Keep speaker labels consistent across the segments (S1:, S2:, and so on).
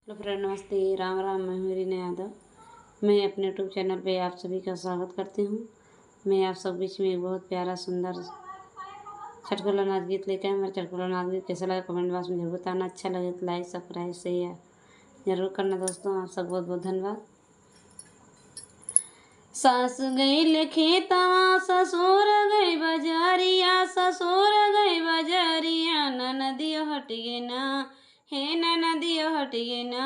S1: Hello friend, नमस्ते। राम राम। मैं हूँ रीना यादव। मैं अपने यूट्यूब चैनल पे आप सभी का स्वागत करती हूँ। मैं आप सब बीच में एक बहुत प्यारा सुंदर चटकुला नाच गीत लेकर मेरा चटकुला नाच गीत कैसा लगा कमेंट बॉक्स में जरूर बताना। अच्छा लगे तो लाइक सब्सक्राइब शेयर जरूर करना दोस्तों। आप सब बहुत बहुत धन्यवाद। सास गई खेतवा ससुर गई बजारिया, ससुर गई बजारिया, ननदियो हट गे ना, हे ननदियो हट गे ना।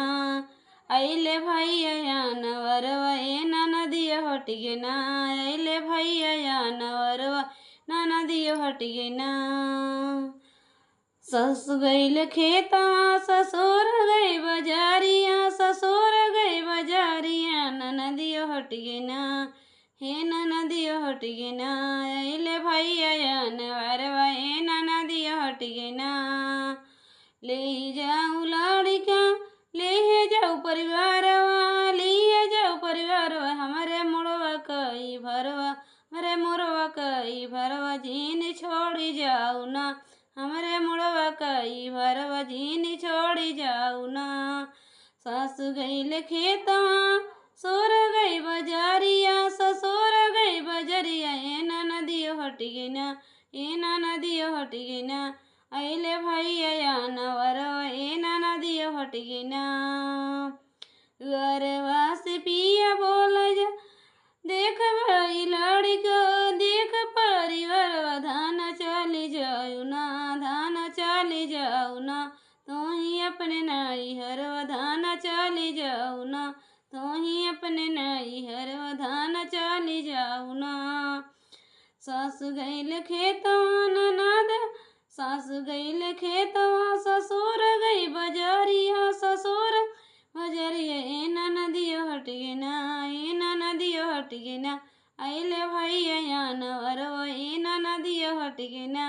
S1: अइले भैया नवरवा ए ननदियो हट गे ना, अइले भैया नवरवा ननदियो हट गे ना। सस गई खेतवा ससुर गई बजारिया, ससुर गई बजारिया, ननदियो हट गे ना, हे ननदियो हट गे ना। अइले भैया नवरवा ए ननदियो हट गे ना। ले जाऊँ लड़का ले जाऊँ परिवारवा, ले जाऊँ परिवारवा, हमारे मोड़वा कई भरवा, हमारे मोरवा कई भरवा, जीन छोड़ी जाऊ ना, हमारे मोड़वा कई भरवा, जीन छोड़ी जाऊ ना। सास गई खेतवा सोर गई बजारिया, ससुर गई बजरिया, ए ननदियो हट गे ना, ए ननदियो हट गे ना। अइले भैया नवरवा ए ननदियो हट गे ना। गरवा से पिया बोल जा देख भाई लड़का, देख परिवार धान चली जाऊ ना, धान चली जाऊ ना। तो ही अपने नाई हरवा धान चली जाऊ ना, तो ही अपने नाई हरवा धान चली जाऊ ना। सास गई खेतवा ननद, सास गई खेतवा ससुर गई बजारिया, ससुर बजरिया, ए ननदियो हट गे ना, ए ननदियो हट गे ना। अइले भैया नवरवा ए ननदियो हट गे ना।